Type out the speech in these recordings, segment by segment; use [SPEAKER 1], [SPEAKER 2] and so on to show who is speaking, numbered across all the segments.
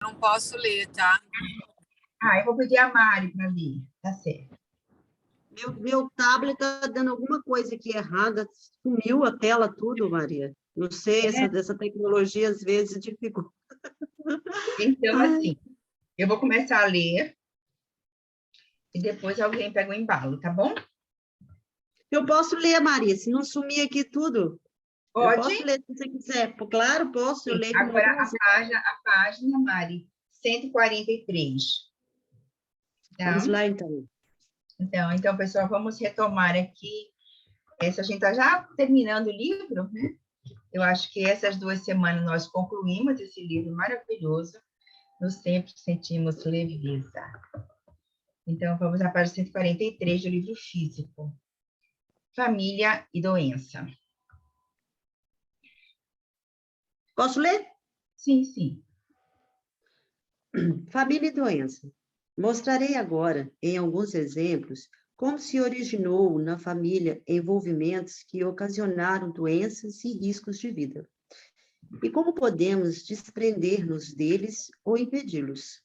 [SPEAKER 1] Não posso ler, tá?
[SPEAKER 2] Ah, eu vou pedir a Mari para ler. Tá certo.
[SPEAKER 3] Meu tablet está dando alguma coisa aqui errada. Sumiu a tela, tudo, Maria. Não sei, essa tecnologia às vezes dificulta.
[SPEAKER 2] Então,
[SPEAKER 3] Ai,
[SPEAKER 2] assim, eu vou começar a ler e depois alguém pega o embalo, tá bom?
[SPEAKER 3] eu posso ler, Maria, se não sumir aqui tudo. Eu posso
[SPEAKER 2] Pode?
[SPEAKER 3] ler se você quiser. Claro, posso, eu
[SPEAKER 2] Sim.
[SPEAKER 3] leio com
[SPEAKER 2] Agora
[SPEAKER 3] muito prazer.
[SPEAKER 2] a página, Mari, 143.
[SPEAKER 3] Vamos
[SPEAKER 2] Tá?
[SPEAKER 3] lá, então.
[SPEAKER 2] Então, pessoal, vamos retomar aqui. Essa a gente está já terminando o livro, né? Eu acho que essas 2 semanas nós concluímos esse livro maravilhoso. Nos sempre sentimos leveza. Então, vamos à página 143 do livro físico. Família e doença.
[SPEAKER 3] Posso ler?
[SPEAKER 2] Sim, sim.
[SPEAKER 3] Família e doença. Mostrarei agora, em alguns exemplos, como se originou na família envolvimentos que ocasionaram doenças e riscos de vida, e como podemos desprender-nos deles ou impedi-los.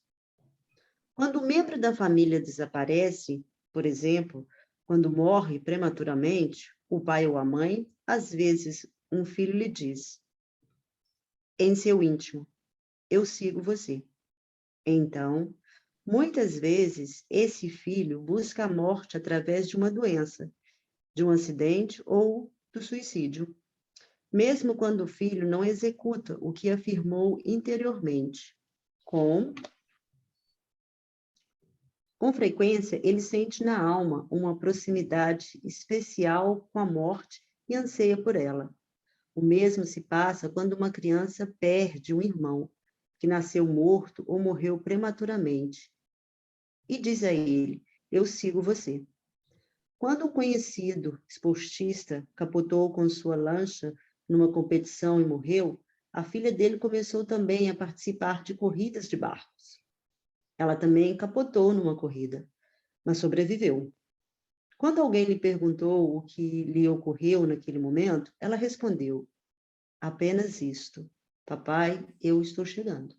[SPEAKER 3] Quando um membro da família desaparece, por exemplo, quando morre prematuramente, o pai ou a mãe, às vezes um filho lhe diz, em seu íntimo, eu sigo você. Então, muitas vezes, esse filho busca a morte através de uma doença, de um acidente ou do suicídio, mesmo quando o filho não executa o que afirmou interiormente. Com frequência, ele sente na alma uma proximidade especial com a morte e anseia por ela. O mesmo se passa quando uma criança perde um irmão, que nasceu morto ou morreu prematuramente, e diz a ele: eu sigo você. Quando um conhecido esportista capotou com sua lancha numa competição e morreu, a filha dele começou também a participar de corridas de barcos. Ela também capotou numa corrida, mas sobreviveu. Quando alguém lhe perguntou o que lhe ocorreu naquele momento, ela respondeu: apenas isto. Papai, eu estou chegando.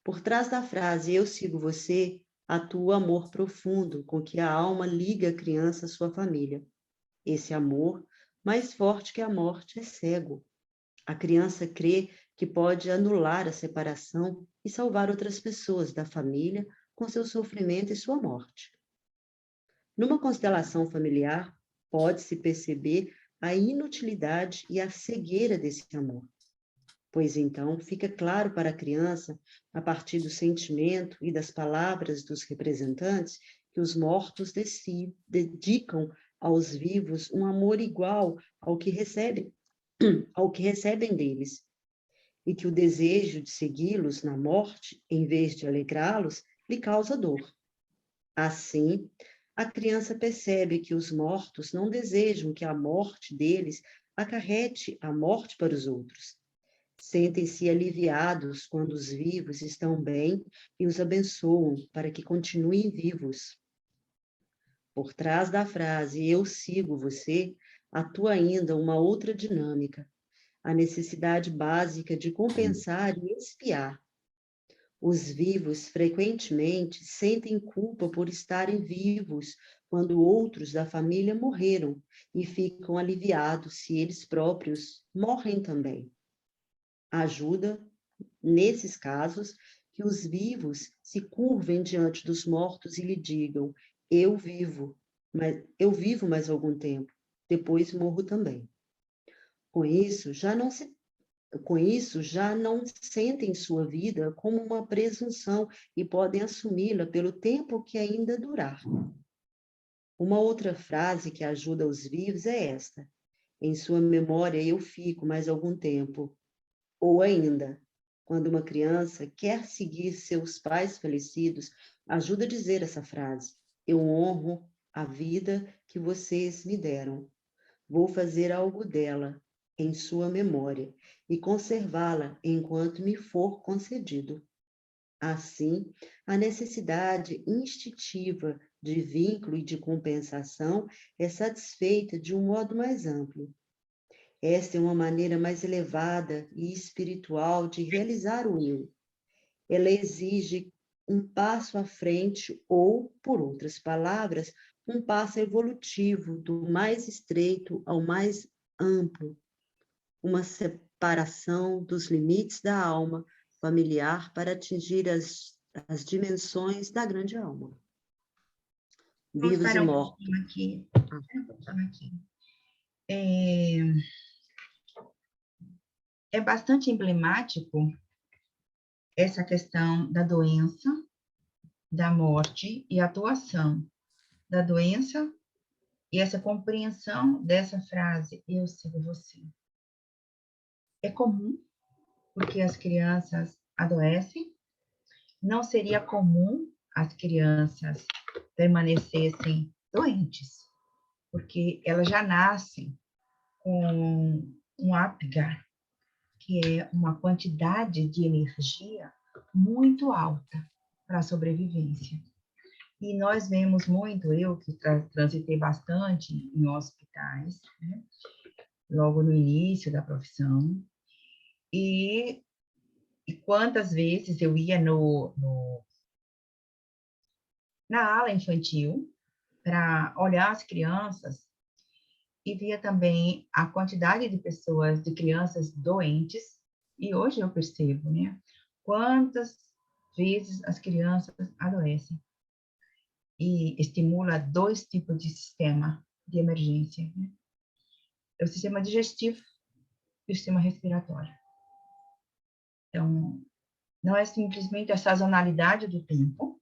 [SPEAKER 3] Por trás da frase eu sigo você, atua o amor profundo com que a alma liga a criança à sua família. Esse amor, mais forte que a morte, é cego. A criança crê que pode anular a separação e salvar outras pessoas da família com seu sofrimento e sua morte. Numa constelação familiar, pode-se perceber a inutilidade e a cegueira desse amor. Pois então fica claro para a criança, a partir do sentimento e das palavras dos representantes, que os mortos dedicam aos vivos um amor igual ao que recebem deles, e que o desejo de segui-los na morte, em vez de alegrá-los, lhe causa dor. Assim, a criança percebe que os mortos não desejam que a morte deles acarrete a morte para os outros. Sentem-se aliviados quando os vivos estão bem e os abençoam para que continuem vivos. Por trás da frase eu sigo você, atua ainda uma outra dinâmica, a necessidade básica de compensar e expiar. Os vivos frequentemente sentem culpa por estarem vivos quando outros da família morreram e ficam aliviados se eles próprios morrem também. Ajuda, nesses casos, que os vivos se curvem diante dos mortos e lhe digam: eu vivo mais algum tempo, depois morro também. Com isso, já não sentem sua vida como uma presunção e podem assumi-la pelo tempo que ainda durar. Uma outra frase que ajuda os vivos é esta: em sua memória eu fico mais algum tempo. Ou ainda, quando uma criança quer seguir seus pais falecidos, ajuda a dizer essa frase: eu honro a vida que vocês me deram. Vou fazer algo dela em sua memória e conservá-la enquanto me for concedido. Assim, a necessidade instintiva de vínculo e de compensação é satisfeita de um modo mais amplo. Esta é uma maneira mais elevada e espiritual de realizar o eu. ela exige um passo à frente ou, por outras palavras, um passo evolutivo do mais estreito ao mais amplo, uma separação dos limites da alma familiar para atingir as dimensões da grande alma.
[SPEAKER 2] Vamos
[SPEAKER 3] Vivos e
[SPEAKER 2] parar um
[SPEAKER 3] mortos.
[SPEAKER 2] pouquinho aqui. É bastante emblemático essa questão da doença, da morte e a atuação da doença e essa compreensão dessa frase, eu sigo você. É comum, porque as crianças adoecem. Não seria comum as crianças permanecessem doentes, porque elas já nascem com um Apgar, que é uma quantidade de energia muito alta para a sobrevivência. E nós vemos muito, eu que transitei bastante em hospitais, né, logo no início da profissão, e quantas vezes eu ia na ala infantil para olhar as crianças e via também a quantidade de pessoas, de crianças doentes, e hoje eu percebo, né, quantas vezes as crianças adoecem. E estimula dois tipos de sistema de emergência, né? É o sistema digestivo e o sistema respiratório. Então, não é simplesmente a sazonalidade do tempo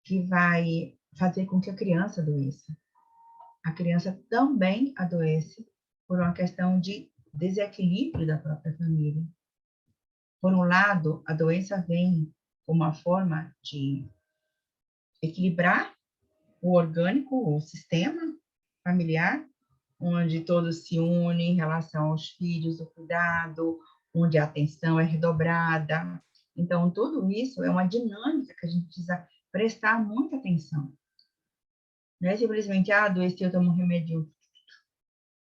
[SPEAKER 2] que vai fazer com que a criança adoeça. A criança também adoece por uma questão de desequilíbrio da própria família. Por um lado, a doença vem como uma forma de equilibrar o orgânico, o sistema familiar, onde todos se unem em relação aos filhos, o cuidado, onde a atenção é redobrada. Então, tudo isso é uma dinâmica que a gente precisa prestar muita atenção. Não é simplesmente, adoeci, eu tomo um remédio.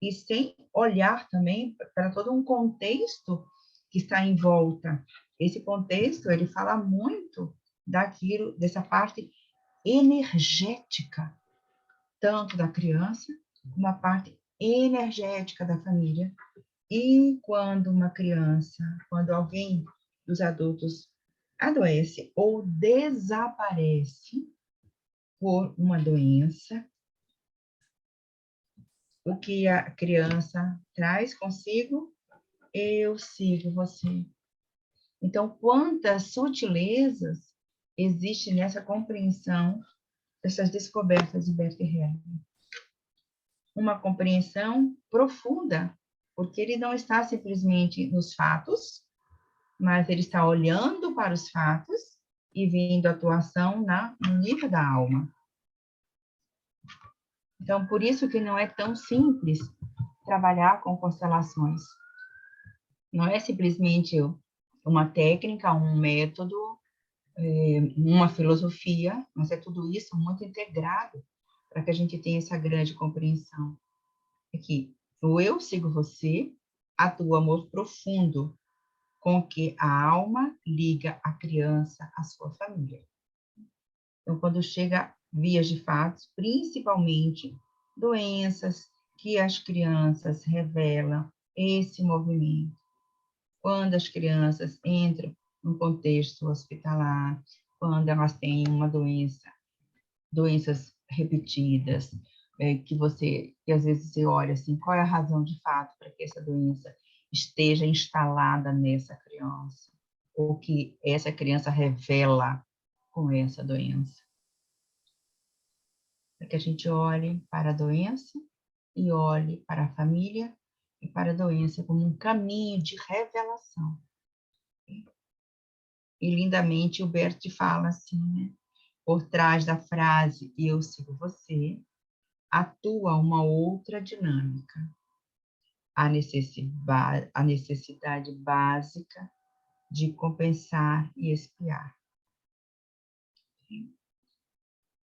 [SPEAKER 2] E sem olhar também para todo um contexto que está em volta. Esse contexto, ele fala muito daquilo, dessa parte energética, tanto da criança, como a parte energética da família. E quando uma criança, quando alguém dos adultos adoece ou desaparece por uma doença, o que a criança traz consigo, eu sigo você. Então, quantas sutilezas existem nessa compreensão dessas descobertas de Bert Hellinger. Uma compreensão profunda, porque ele não está simplesmente nos fatos, mas ele está olhando para os fatos e vendo a atuação no nível da alma. Então, por isso que não é tão simples trabalhar com constelações. Não é simplesmente uma técnica, um método, uma filosofia, mas é tudo isso muito integrado para que a gente tenha essa grande compreensão. É que o eu sigo você atua o amor profundo com que a alma liga a criança à sua família. Então, quando chega vias de fatos, principalmente doenças que as crianças revelam esse movimento. Quando as crianças entram no contexto hospitalar, quando elas têm uma doença, doenças repetidas, que às vezes você olha assim, qual é a razão de fato para que essa doença esteja instalada nessa criança, ou que essa criança revela com essa doença. Para que a gente olhe para a doença e olhe para a família e para a doença como um caminho de revelação. E lindamente o Bert fala assim, né? Por trás da frase eu sigo você, atua uma outra dinâmica. A necessidade básica de compensar e expiar.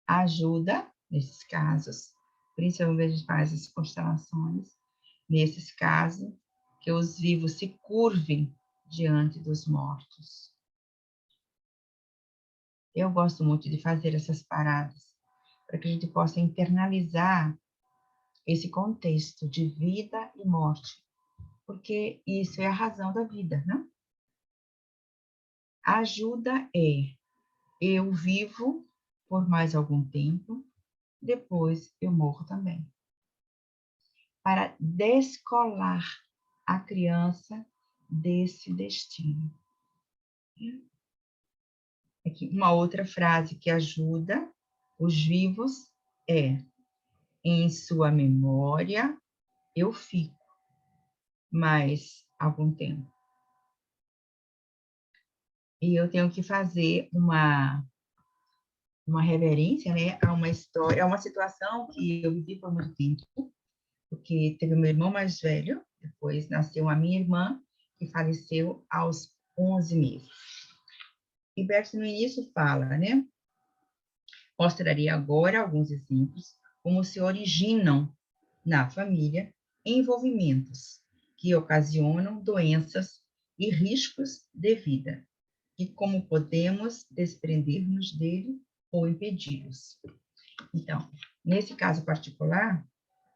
[SPEAKER 2] Ajuda, nesses casos, principalmente a gente faz as constelações, nesses casos, que os vivos se curvem diante dos mortos. Eu gosto muito de fazer essas paradas, para que a gente possa internalizar esse contexto de vida e morte, porque isso é a razão da vida, né? A ajuda é: eu vivo por mais algum tempo, depois eu morro também. Para descolar a criança desse destino. Aqui, uma outra frase que ajuda os vivos é: em sua memória eu fico mais algum tempo. E eu tenho que fazer uma reverência, né, a uma história, a uma situação que eu vivi por muito tempo, porque teve meu irmão mais velho, depois nasceu a minha irmã, que faleceu aos 11 meses. E Bert, no início, fala, né? Mostrarei agora alguns exemplos como se originam na família envolvimentos que ocasionam doenças e riscos de vida, e como podemos desprender-nos dele ou impedi-los. Então, nesse caso particular,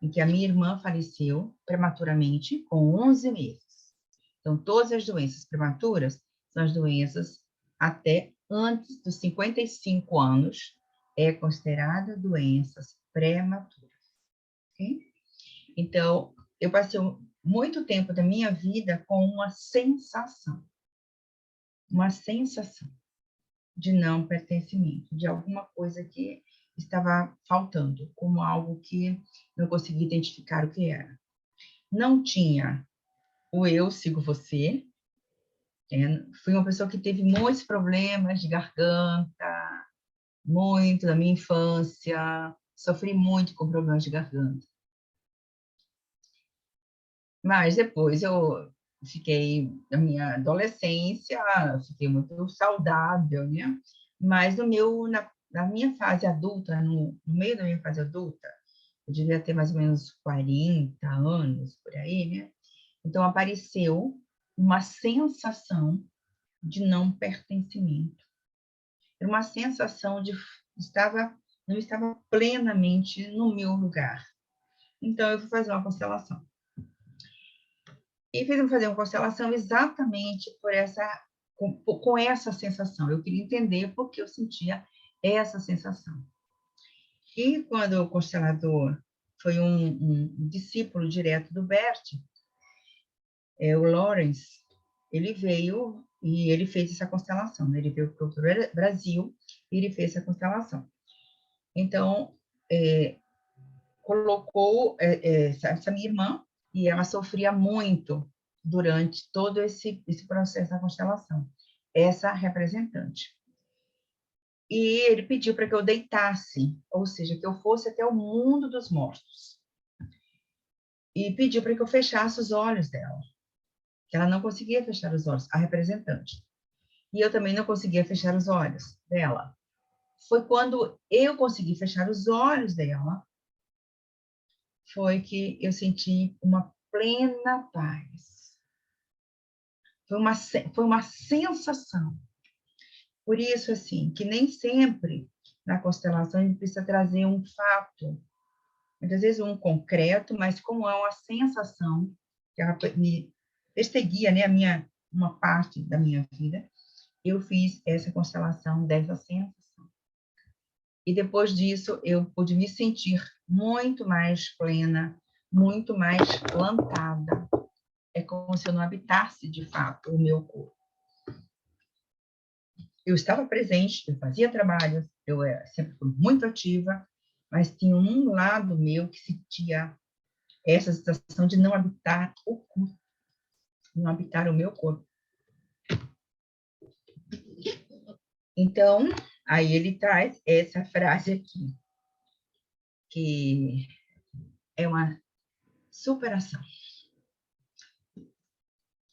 [SPEAKER 2] em que a minha irmã faleceu prematuramente com 11 meses. Então, todas as doenças prematuras são as doenças até antes dos 55 anos, é considerada doenças prematuras. Okay? Então, eu passei muito tempo da minha vida com uma sensação de não pertencimento, de alguma coisa que estava faltando, como algo que não conseguia identificar o que era. Não tinha o eu sigo você. Fui uma pessoa que teve muitos problemas de garganta, muito na minha infância, sofri muito com problemas de garganta. Mas depois eu fiquei, na minha adolescência, fiquei muito saudável, né? Mas na minha fase adulta, no meio da minha fase adulta, eu devia ter mais ou menos 40 anos, por aí, né? Então, apareceu uma sensação de não pertencimento. Era uma sensação de não estava plenamente no meu lugar. Então, eu fui fazer uma constelação. E fiz fazer uma constelação exatamente com essa sensação. Eu queria entender por que eu sentia essa sensação. E quando o constelador foi um discípulo direto do Bert, o Lawrence, ele veio e ele fez essa constelação. Ele veio para o Brasil e ele fez essa constelação. Então, colocou essa minha irmã, e ela sofria muito durante todo esse processo da constelação, essa representante. E ele pediu para que eu deitasse, ou seja, que eu fosse até o mundo dos mortos. E pediu para que eu fechasse os olhos dela, que ela não conseguia fechar os olhos, a representante. E eu também não conseguia fechar os olhos dela. Foi quando eu consegui fechar os olhos dela, foi que eu senti uma plena paz. Foi uma sensação. Por isso, assim, que nem sempre na constelação a gente precisa trazer um fato, muitas vezes um concreto, mas como é uma sensação que ela me perseguia, né, uma parte da minha vida, eu fiz essa constelação dessa sensação. E depois disso, eu pude me sentir muito mais plena, muito mais plantada. É como se eu não habitasse, de fato, o meu corpo. Eu estava presente, eu fazia trabalhos, eu sempre fui muito ativa, mas tinha um lado meu que sentia essa sensação de não habitar o corpo, não habitar o meu corpo. Então, aí ele traz essa frase aqui, que é uma superação.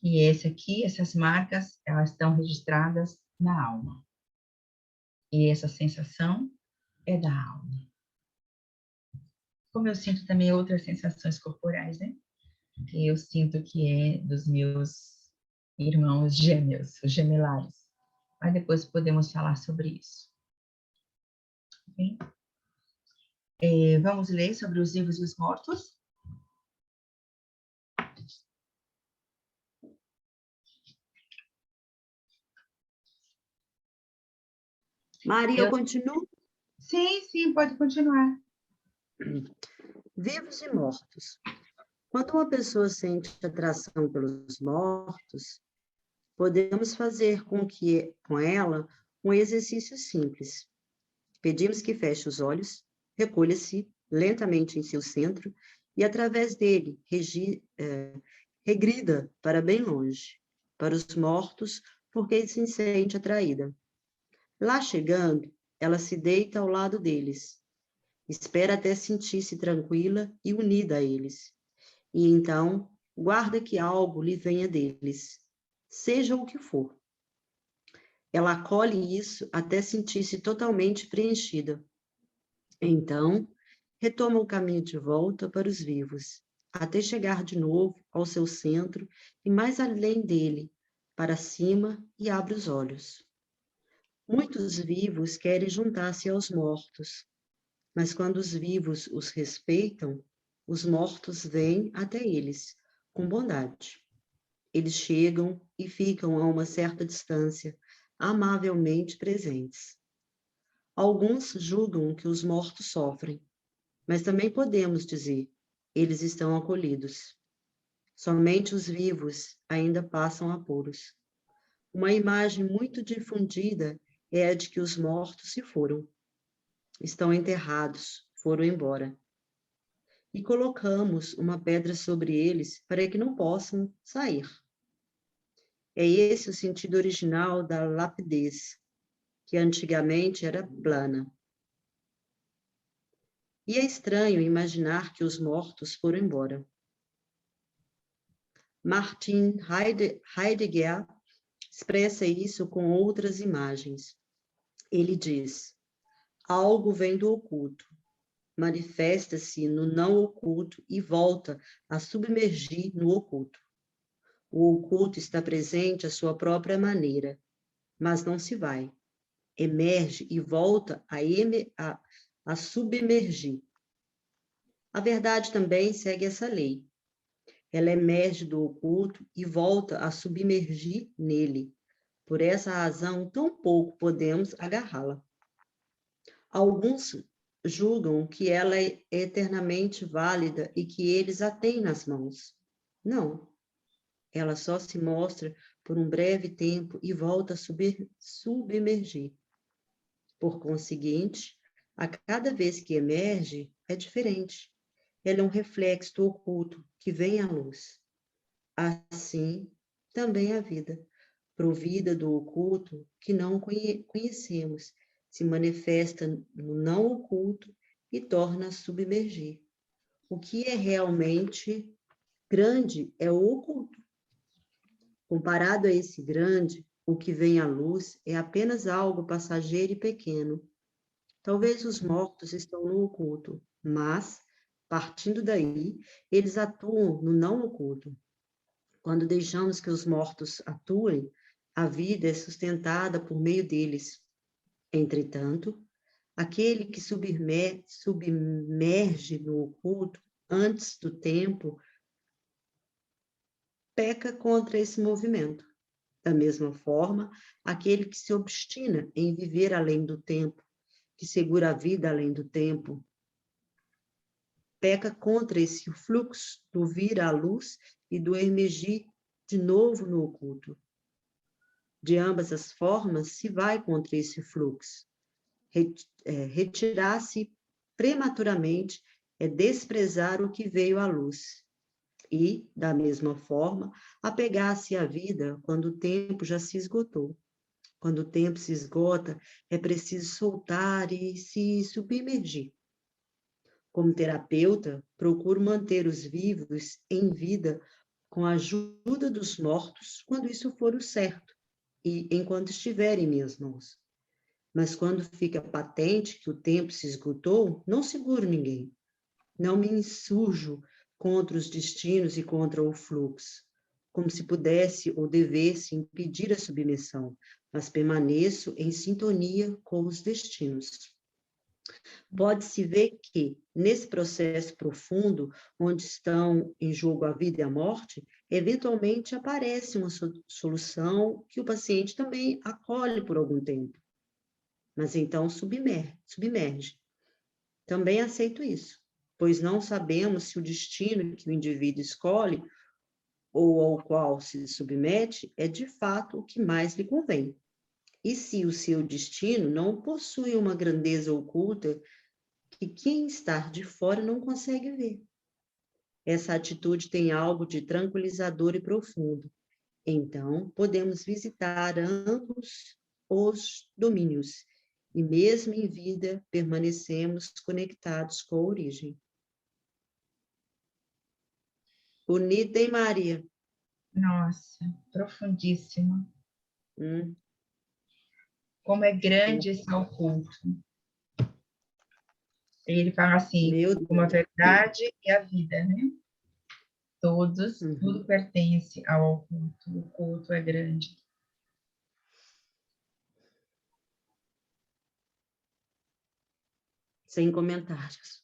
[SPEAKER 2] E essas marcas, elas estão registradas na alma. E essa sensação é da alma. Como eu sinto também outras sensações corporais, né? Que eu sinto que é dos meus irmãos gêmeos, os gemelares. Mas depois podemos falar sobre isso. Bem, vamos ler sobre os vivos e os mortos.
[SPEAKER 3] Maria, eu continuo?
[SPEAKER 2] Sim, pode continuar.
[SPEAKER 3] Vivos e mortos. Quando uma pessoa sente atração pelos mortos, podemos fazer com ela um exercício simples. Pedimos que feche os olhos, recolha-se lentamente em seu centro e, através dele, regrida para bem longe, para os mortos, porque se sente atraída. Lá chegando, ela se deita ao lado deles, espera até sentir-se tranquila e unida a eles. E então, guarda que algo lhe venha deles, seja o que for. Ela acolhe isso até sentir-se totalmente preenchida. Então, retoma o caminho de volta para os vivos, até chegar de novo ao seu centro e mais além dele, para cima, e abre os olhos. Muitos vivos querem juntar-se aos mortos, mas quando os vivos os respeitam, os mortos vêm até eles, com bondade. Eles chegam e ficam a uma certa distância, amavelmente presentes. Alguns julgam que os mortos sofrem, mas também podemos dizer, eles estão acolhidos. Somente os vivos ainda passam apuros. Uma imagem muito difundida é a de que os mortos se foram. Estão enterrados, foram embora. E colocamos uma pedra sobre eles para que não possam sair. É esse o sentido original da lapidez, que antigamente era plana. E é estranho imaginar que os mortos foram embora. Martin Heidegger expressa isso com outras imagens. Ele diz: algo vem do oculto, manifesta-se no não oculto e volta a submergir no oculto. O oculto está presente à sua própria maneira, mas não se vai. Emerge e volta a submergir. A verdade também segue essa lei. Ela emerge do oculto e volta a submergir nele. Por essa razão, tão pouco podemos agarrá-la. Alguns julgam que ela é eternamente válida e que eles a têm nas mãos. Não. Ela só se mostra por um breve tempo e volta a submergir. Por conseguinte, a cada vez que emerge, é diferente. Ela é um reflexo do oculto que vem à luz. Assim, também a vida, provida do oculto que não conhecemos, se manifesta no não oculto e torna a submergir. O que é realmente grande é o oculto. Comparado a esse grande, o que vem à luz é apenas algo passageiro e pequeno. Talvez os mortos estão no oculto, mas, partindo daí, eles atuam no não oculto. Quando deixamos que os mortos atuem, a vida é sustentada por meio deles. Entretanto, aquele que submerge no oculto antes do tempo peca contra esse movimento. Da mesma forma, aquele que se obstina em viver além do tempo, que segura a vida além do tempo, peca contra esse fluxo do vir à luz e do emergir de novo no oculto. De ambas as formas, se vai contra esse fluxo. Retirar-se prematuramente é desprezar o que veio à luz. E, da mesma forma, apegar-se à vida quando o tempo já se esgotou. Quando o tempo se esgota, é preciso soltar e se submergir. Como terapeuta, procuro manter os vivos em vida com a ajuda dos mortos, quando isso for o certo, e enquanto estiver em minhas mãos. Mas quando fica patente que o tempo se esgotou, não seguro ninguém. Não me insurjo contra os destinos e contra o fluxo, como se pudesse ou devesse impedir a submissão, mas permaneço em sintonia com os destinos. Pode-se ver que, nesse processo profundo, onde estão em jogo a vida e a morte, eventualmente aparece uma solução que o paciente também acolhe por algum tempo, mas então submerge. Também aceito isso, pois não sabemos se o destino que o indivíduo escolhe ou ao qual se submete é de fato o que mais lhe convém. E se o seu destino não possui uma grandeza oculta que quem está de fora não consegue ver. Essa atitude tem algo de tranquilizador e profundo. Então, podemos visitar ambos os domínios e, mesmo em vida, permanecemos conectados com a origem. Bonita, hein, Maria?
[SPEAKER 2] Nossa, profundíssimo.
[SPEAKER 3] Hum.
[SPEAKER 2] Como é grande esse oculto. Ele fala assim,
[SPEAKER 3] Meu
[SPEAKER 2] como a
[SPEAKER 3] Deus.
[SPEAKER 2] verdade e a vida, né? Tudo
[SPEAKER 3] Uhum.
[SPEAKER 2] pertence ao oculto. O oculto é grande.
[SPEAKER 3] Sem comentários.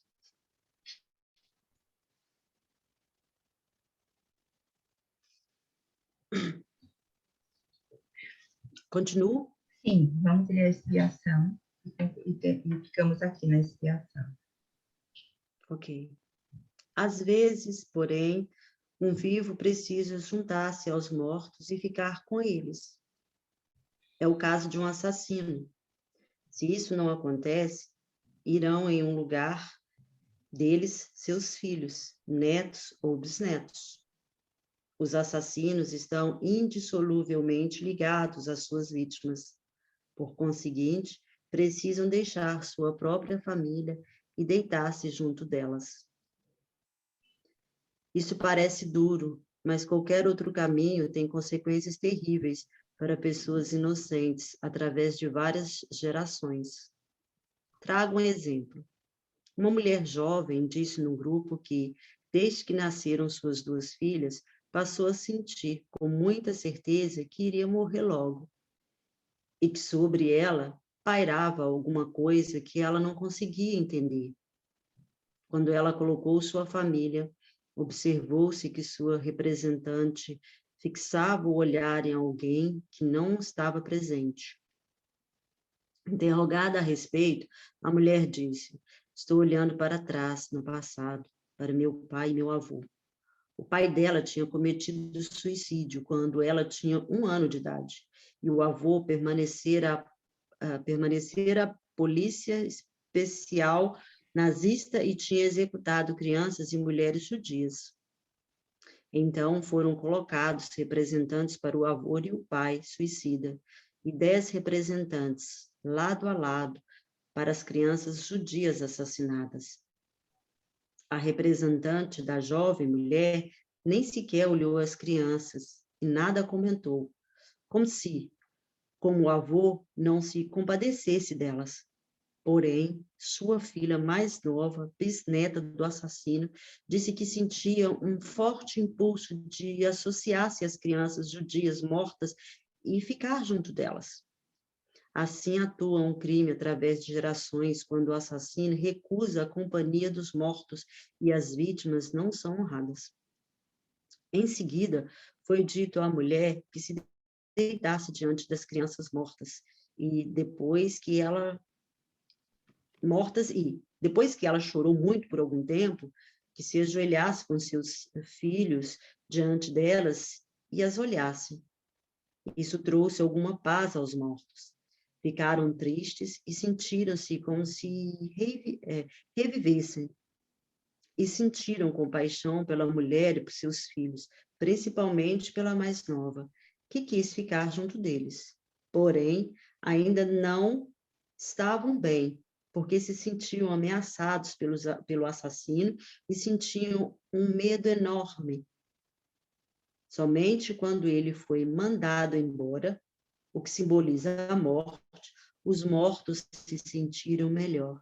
[SPEAKER 3] Continuo?
[SPEAKER 2] Sim, vamos ler a expiação e ficamos aqui na expiação.
[SPEAKER 3] Ok. Às vezes, porém, um vivo precisa juntar-se aos mortos e ficar com eles. É o caso de um assassino. Se isso não acontece, irão em um lugar deles seus filhos, netos ou bisnetos. Os assassinos estão indissoluvelmente ligados às suas vítimas. Por conseguinte, precisam deixar sua própria família e deitar-se junto delas. Isso parece duro, mas qualquer outro caminho tem consequências terríveis para pessoas inocentes através de várias gerações. Trago um exemplo. Uma mulher jovem disse num grupo que, desde que nasceram suas duas filhas, passou a sentir com muita certeza que iria morrer logo, e que sobre ela pairava alguma coisa que ela não conseguia entender. Quando ela colocou sua família, observou-se que sua representante fixava o olhar em alguém que não estava presente. Interrogada a respeito, a mulher disse: estou olhando para trás, no passado, para meu pai e meu avô. O pai dela tinha cometido suicídio quando ela tinha 1 ano de idade, e o avô permanecera polícia especial nazista e tinha executado crianças e mulheres judias. Então foram colocados representantes para o avô e o pai suicida, e 10 representantes, lado a lado, para as crianças judias assassinadas. A representante da jovem mulher nem sequer olhou as crianças e nada comentou, como o avô, não se compadecesse delas. Porém, sua filha mais nova, bisneta do assassino, disse que sentia um forte impulso de associar-se às crianças judias mortas e ficar junto delas. Assim atua um crime através de gerações, quando o assassino recusa a companhia dos mortos e as vítimas não são honradas. Em seguida, foi dito à mulher que se deitasse diante das crianças mortas, e depois que ela chorou muito por algum tempo, que se ajoelhasse com seus filhos diante delas e as olhasse. Isso trouxe alguma paz aos mortos. Ficaram tristes e sentiram-se como se revivessem. E sentiram compaixão pela mulher e por seus filhos, principalmente pela mais nova, que quis ficar junto deles. Porém, ainda não estavam bem, porque se sentiam ameaçados pelo assassino e sentiam um medo enorme. Somente quando ele foi mandado embora, o que simboliza a morte, os mortos se sentiram melhor.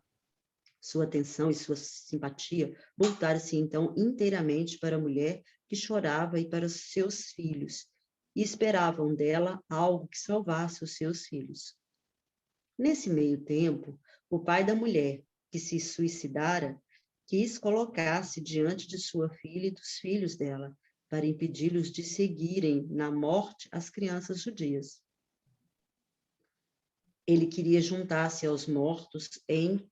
[SPEAKER 3] Sua atenção e sua simpatia voltaram-se então inteiramente para a mulher que chorava e para os seus filhos, e esperavam dela algo que salvasse os seus filhos. Nesse meio tempo, o pai da mulher, que se suicidara, quis colocar-se diante de sua filha e dos filhos dela, para impedi-los de seguirem na morte as crianças judias. Ele queria juntar-se aos mortos em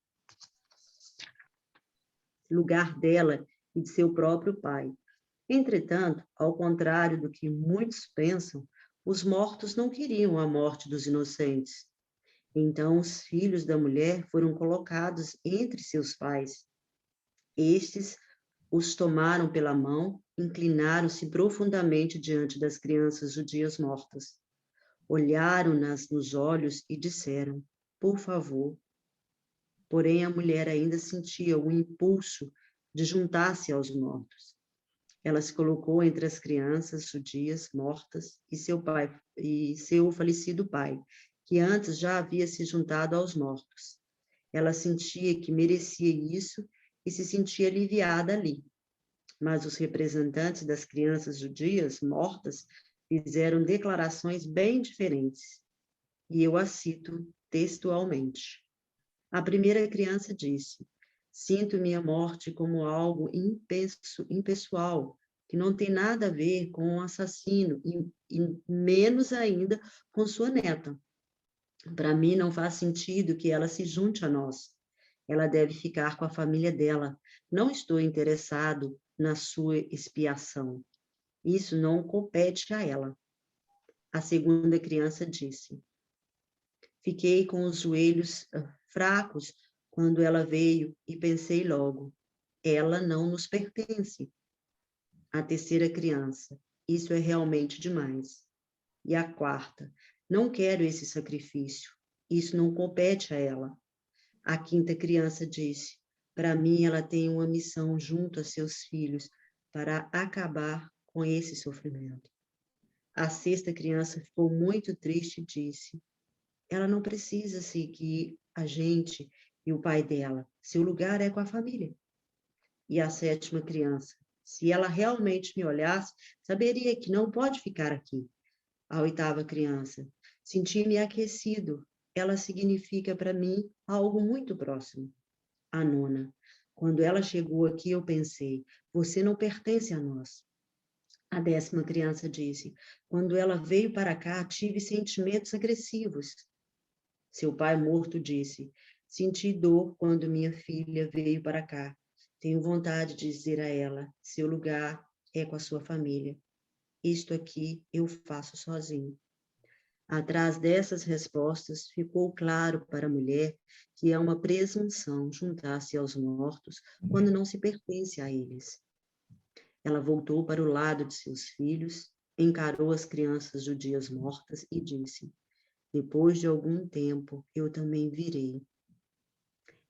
[SPEAKER 3] lugar dela e de seu próprio pai. Entretanto, ao contrário do que muitos pensam, os mortos não queriam a morte dos inocentes. Então, os filhos da mulher foram colocados entre seus pais. Estes os tomaram pela mão, inclinaram-se profundamente diante das crianças judias mortas. Olharam-nas nos olhos e disseram: por favor. Porém, a mulher ainda sentia o impulso de juntar-se aos mortos. Ela se colocou entre as crianças judias mortas e seu falecido pai, que antes já havia se juntado aos mortos. Ela sentia que merecia isso e se sentia aliviada ali. Mas os representantes das crianças judias mortas fizeram declarações bem diferentes. E eu a cito textualmente. A primeira criança disse: sinto minha morte como algo impessoal, que não tem nada a ver com o assassino, e menos ainda com sua neta. Para mim, não faz sentido que ela se junte a nós. Ela deve ficar com a família dela. Não estou interessado na sua expiação. Isso não compete a ela. A segunda criança disse: fiquei com os joelhos fracos quando ela veio e pensei logo: ela não nos pertence. A terceira criança: isso é realmente demais. E a quarta: não quero esse sacrifício. Isso não compete a ela. A quinta criança disse: para mim, ela tem uma missão junto a seus filhos para acabar com esse sofrimento. A sexta criança ficou muito triste e disse: ela não precisa seguir a gente e o pai dela. Seu lugar é com a família. E a sétima criança: se ela realmente me olhasse, saberia que não pode ficar aqui. A oitava criança: senti-me aquecido. Ela significa para mim algo muito próximo. A nona: quando ela chegou aqui, eu pensei: você não pertence a nós. A 10ª criança disse: quando ela veio para cá, tive sentimentos agressivos. Seu pai morto disse: senti dor quando minha filha veio para cá. Tenho vontade de dizer a ela: seu lugar é com a sua família. Isto aqui eu faço sozinho. Atrás dessas respostas, ficou claro para a mulher que é uma presunção juntar-se aos mortos quando não se pertence a eles. Ela voltou para o lado de seus filhos, encarou as crianças judias mortas e disse: depois de algum tempo, eu também virei.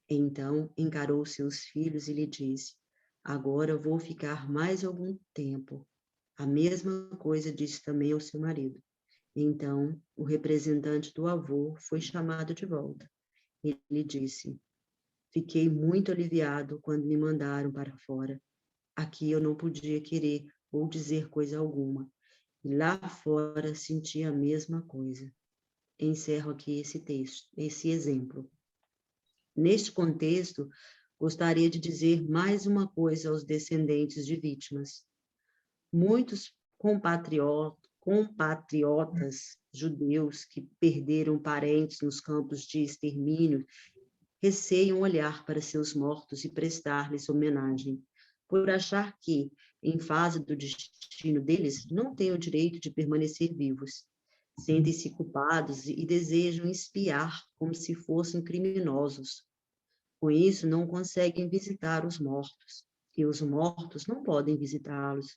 [SPEAKER 3] Então, encarou seus filhos e lhe disse: agora vou ficar mais algum tempo. A mesma coisa disse também ao seu marido. Então, o representante do avô foi chamado de volta. Ele disse: fiquei muito aliviado quando me mandaram para fora. Aqui eu não podia querer ou dizer coisa alguma. E lá fora senti a mesma coisa. Encerro aqui esse texto, esse exemplo. Neste contexto, gostaria de dizer mais uma coisa aos descendentes de vítimas. Muitos compatriotas judeus que perderam parentes nos campos de extermínio receiam olhar para seus mortos e prestar-lhes homenagem, por achar que, em fase do destino deles, não têm o direito de permanecer vivos. Sentem-se culpados e desejam espiar como se fossem criminosos. Com isso, não conseguem visitar os mortos, e os mortos não podem visitá-los.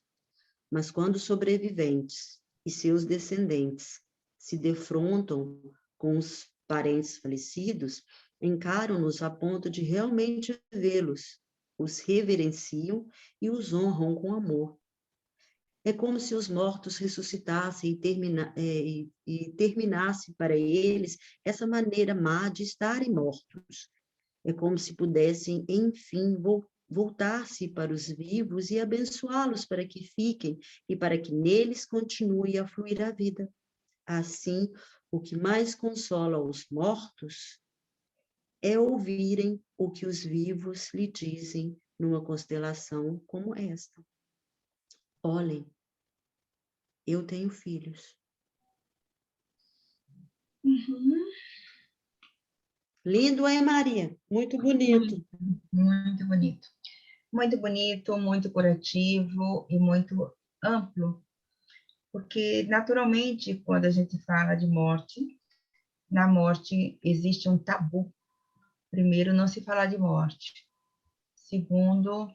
[SPEAKER 3] Mas quando os sobreviventes e seus descendentes se defrontam com os parentes falecidos, encaram-nos a ponto de realmente vê-los, os reverenciam e os honram com amor. É como se os mortos ressuscitassem e terminasse para eles essa maneira má de estarem mortos. É como se pudessem, enfim, voltar-se para os vivos e abençoá-los para que fiquem e para que neles continue a fluir a vida. Assim, o que mais consola os mortos é ouvirem o que os vivos lhe dizem numa constelação como esta. Olhem, eu tenho filhos.
[SPEAKER 2] Uhum.
[SPEAKER 3] Lindo, hein, Maria? Muito bonito.
[SPEAKER 2] Muito bonito. Muito bonito, muito curativo e muito amplo, porque naturalmente, quando a gente fala de morte, na morte existe um tabu. Primeiro, não se falar de morte. Segundo,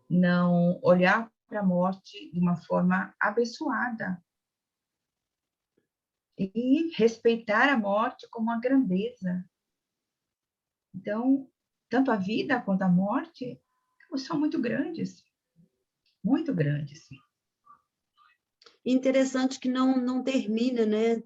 [SPEAKER 2] não olhar para a morte de uma forma abençoada e respeitar a morte como uma grandeza. Então, tanto a vida quanto a morte são muito grandes, muito grandes.
[SPEAKER 3] Interessante que não termina, né?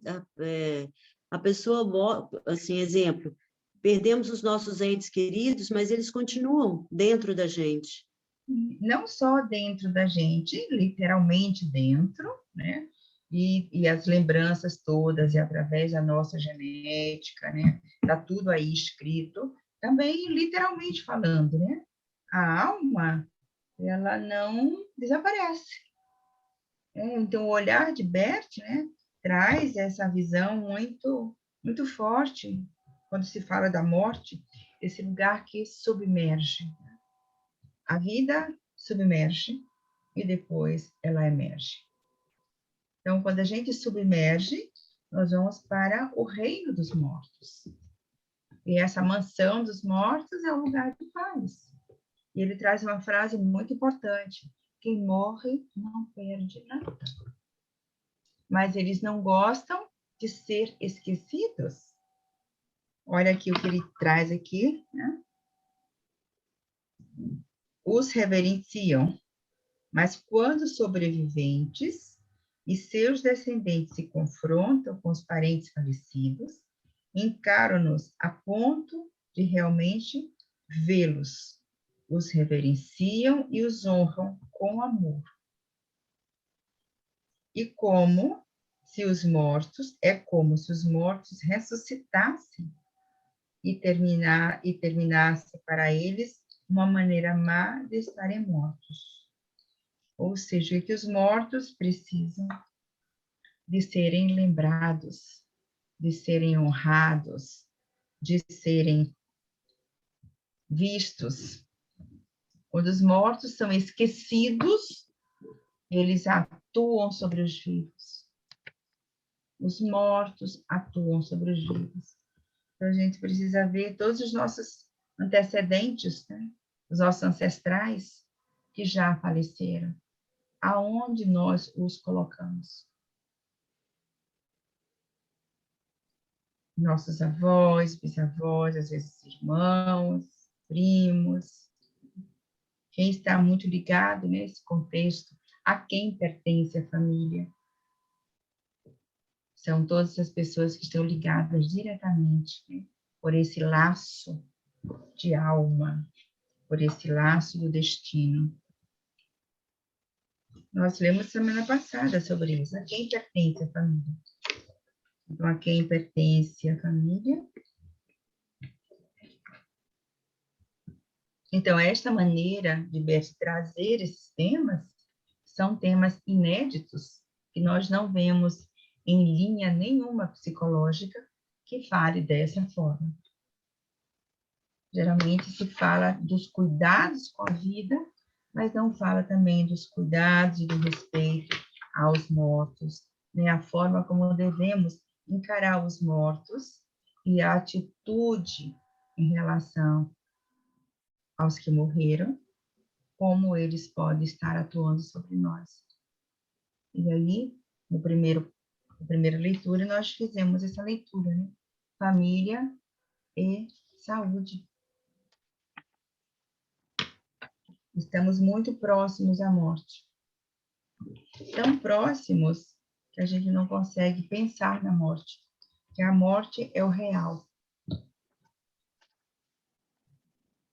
[SPEAKER 3] A pessoa, assim, exemplo, perdemos os nossos entes queridos, mas eles continuam dentro da gente.
[SPEAKER 2] Não só dentro da gente, literalmente dentro, né? E as lembranças todas, e através da nossa genética, né? Está tudo aí escrito, também literalmente falando, né? A alma, ela não desaparece. Então, o olhar de Bert, né, traz essa visão muito forte, quando se fala da morte, esse lugar que submerge. A vida submerge e depois ela emerge. Então, quando a gente submerge, nós vamos para o reino dos mortos. E essa mansão dos mortos é um lugar de paz. E ele traz uma frase muito importante: quem morre não perde nada. Mas eles não gostam de ser esquecidos. Olha aqui o que ele traz aqui, né? Os reverenciam, mas quando os sobreviventes e seus descendentes se confrontam com os parentes falecidos, encaram-nos a ponto de realmente vê-los. Os reverenciam e os honram com amor. E como se os mortos ressuscitassem e terminasse para eles uma maneira má de estarem mortos. Ou seja, que os mortos precisam de serem lembrados, de serem honrados, de serem vistos. Quando os mortos são esquecidos, eles atuam sobre os vivos. Os mortos atuam sobre os vivos. Então, a gente precisa ver todos os nossos antecedentes, né? Os nossos ancestrais que já faleceram. Aonde nós os colocamos? Nossos avós, bisavós, às vezes irmãos, primos. Quem está muito ligado nesse contexto, a quem pertence a família? São todas as pessoas que estão ligadas diretamente, né, por esse laço de alma, por esse laço do destino. Nós lemos semana passada sobre isso. A quem pertence a família? Então, a quem pertence a família? Então, esta maneira de trazer esses temas são temas inéditos que nós não vemos em linha nenhuma psicológica que fale dessa forma. Geralmente se fala dos cuidados com a vida, mas não fala também dos cuidados e do respeito aos mortos, né? A forma como devemos encarar os mortos e a atitude em relação aos que morreram, como eles podem estar atuando sobre nós. E aí, na primeira leitura, nós fizemos essa leitura, né? Família e saúde. Estamos muito próximos à morte. Tão próximos que a gente não consegue pensar na morte, que a morte é o real.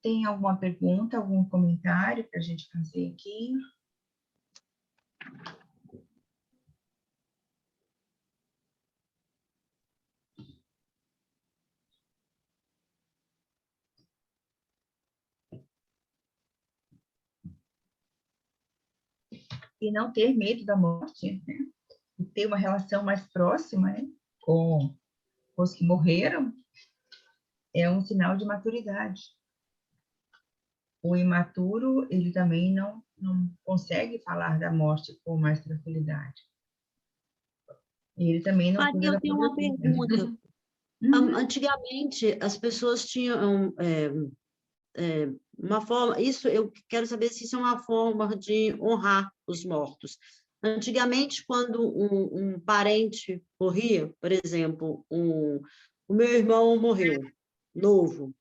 [SPEAKER 2] Tem alguma pergunta, algum comentário para a gente fazer aqui? e não ter medo da morte, né? E ter uma relação mais próxima, né, com os que morreram, é um sinal de maturidade. O imaturo, ele também não consegue falar da morte com mais tranquilidade. Ele também não cuida
[SPEAKER 3] Maria, eu
[SPEAKER 2] da
[SPEAKER 3] tenho
[SPEAKER 2] própria
[SPEAKER 3] uma
[SPEAKER 2] vida.
[SPEAKER 3] pergunta. Antigamente, as pessoas tinham uma forma... Isso, eu quero saber se isso é uma forma de honrar os mortos. Antigamente, quando um parente morria, por exemplo, o meu irmão morreu, novo,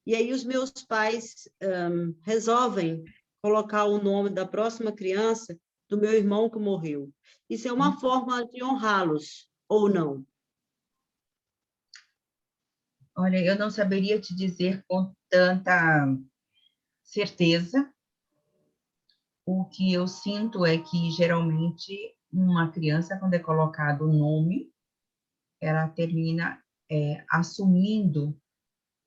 [SPEAKER 3] e aí os meus pais resolvem colocar o nome da próxima criança do meu irmão que morreu. Isso é uma forma de honrá-los, ou não?
[SPEAKER 2] Olha, eu não saberia te dizer com tanta certeza. O que eu sinto é que, geralmente, uma criança, quando é colocado o nome, ela termina assumindo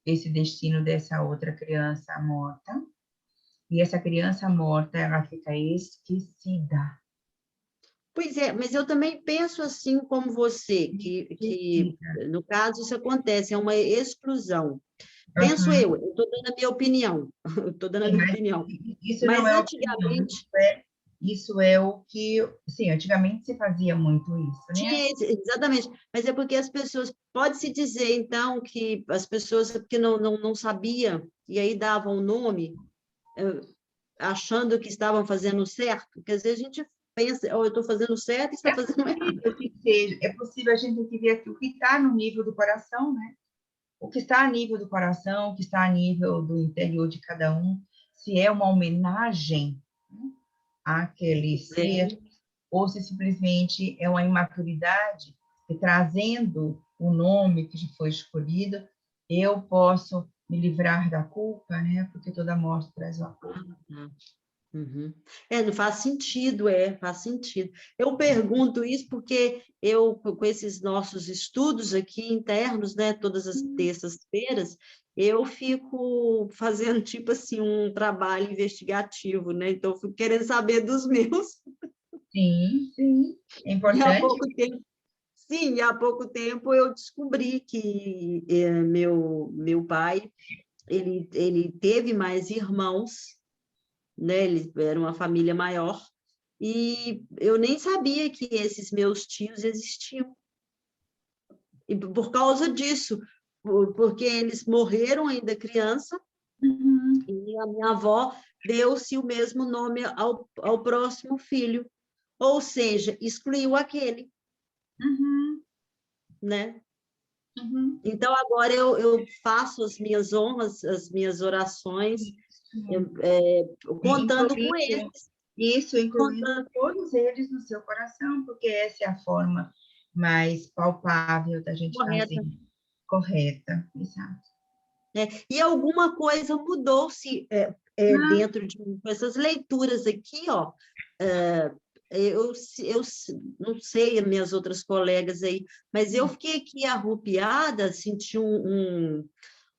[SPEAKER 2] esse destino dessa outra criança morta, e essa criança morta, ela fica esquecida.
[SPEAKER 3] Pois é, mas eu também penso assim como você, que
[SPEAKER 2] Esquecida.
[SPEAKER 3] no caso isso acontece, é uma exclusão. Penso
[SPEAKER 2] Uhum.
[SPEAKER 3] eu estou dando a minha opinião, eu estou dando a
[SPEAKER 2] Sim,
[SPEAKER 3] minha
[SPEAKER 2] mas
[SPEAKER 3] opinião.
[SPEAKER 2] isso não
[SPEAKER 3] Mas
[SPEAKER 2] é opinião,
[SPEAKER 3] antigamente
[SPEAKER 2] isso é o que, sim, antigamente se fazia muito isso, né?
[SPEAKER 3] tinha exatamente, mas é porque as pessoas, pode-se dizer então que as pessoas que não sabiam, e aí davam o nome, achando que estavam fazendo certo, porque às vezes a gente pensa, oh, eu estou fazendo certo e está fazendo errado.
[SPEAKER 2] É possível a gente ter que ver o que está no nível do coração, né? O que está a nível do coração, o que está a nível do interior de cada um, se é uma homenagem, né, àquele ser,
[SPEAKER 3] É.
[SPEAKER 2] ou se simplesmente é uma imaturidade, e trazendo o nome que já foi escolhido, eu posso me livrar da culpa, né? Porque toda morte traz uma culpa.
[SPEAKER 3] Uhum. Não faz sentido, faz sentido. Eu pergunto isso porque eu, com esses nossos estudos aqui internos, né, todas as terças-feiras, eu fico fazendo, tipo assim, um trabalho investigativo, né? Então, eu fico querendo saber dos meus.
[SPEAKER 2] Sim, sim, é
[SPEAKER 3] E há
[SPEAKER 2] importante.
[SPEAKER 3] pouco tempo, sim, e há pouco tempo eu descobri que meu pai, ele teve mais irmãos, né? Eles eram uma família maior, e eu nem sabia que esses meus tios existiam. E por causa disso, porque eles morreram ainda criança,
[SPEAKER 2] Uhum,
[SPEAKER 3] e a minha avó deu-se o mesmo nome ao próximo filho, ou seja, excluiu aquele,
[SPEAKER 2] uhum,
[SPEAKER 3] né?
[SPEAKER 2] uhum.
[SPEAKER 3] Então, agora eu faço as minhas honras, as minhas orações,
[SPEAKER 2] Isso.
[SPEAKER 3] contando com
[SPEAKER 2] Incluindo,
[SPEAKER 3] eles,
[SPEAKER 2] isso, incluindo
[SPEAKER 3] contando,
[SPEAKER 2] todos eles no seu coração, porque essa é a forma mais palpável da gente fazer,
[SPEAKER 3] correta.
[SPEAKER 2] correta, exato.
[SPEAKER 3] Né? E alguma coisa mudou-se
[SPEAKER 2] Ah,
[SPEAKER 3] dentro de mim. Com essas leituras aqui, ó, é, eu não sei as minhas outras colegas aí, mas eu fiquei aqui arrupiada, senti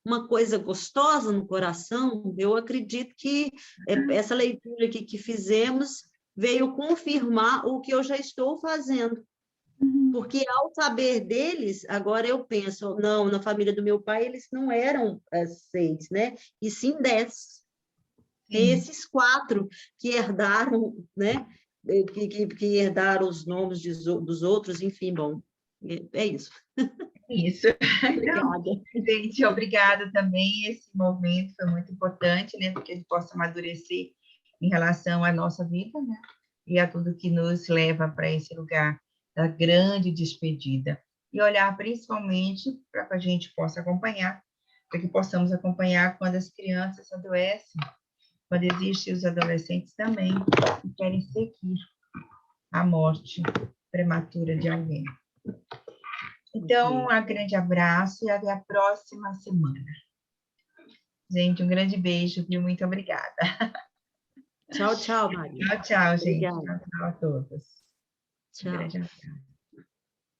[SPEAKER 3] uma coisa gostosa no coração. Eu acredito que essa leitura aqui que fizemos veio confirmar o que eu já estou fazendo.
[SPEAKER 2] uhum,
[SPEAKER 3] Porque ao saber deles, agora eu penso, não, na família do meu pai eles não eram 6, né? E sim 10. Tem
[SPEAKER 2] sim,
[SPEAKER 3] esses 4 que herdaram, né? Que herdaram os nomes dos outros, enfim, bom, é isso.
[SPEAKER 2] isso. Então,
[SPEAKER 3] Obrigada.
[SPEAKER 2] gente, obrigada também. Esse momento foi muito importante, né? Porque a gente possa amadurecer em relação à nossa vida, né? E a tudo que nos leva para esse lugar da grande despedida. E olhar principalmente para que a gente possa acompanhar, para que possamos acompanhar quando as crianças adoecem, quando existem os adolescentes também que querem seguir a morte prematura de alguém. Então,
[SPEAKER 3] Ok.
[SPEAKER 2] um grande abraço e até a próxima semana. Gente, um grande beijo, viu? Muito obrigada.
[SPEAKER 3] Tchau, tchau, Maria.
[SPEAKER 2] Tchau, tchau, gente.
[SPEAKER 3] Obrigada.
[SPEAKER 2] Tchau, tchau a todos. Um
[SPEAKER 3] Tchau.
[SPEAKER 2] grande abraço.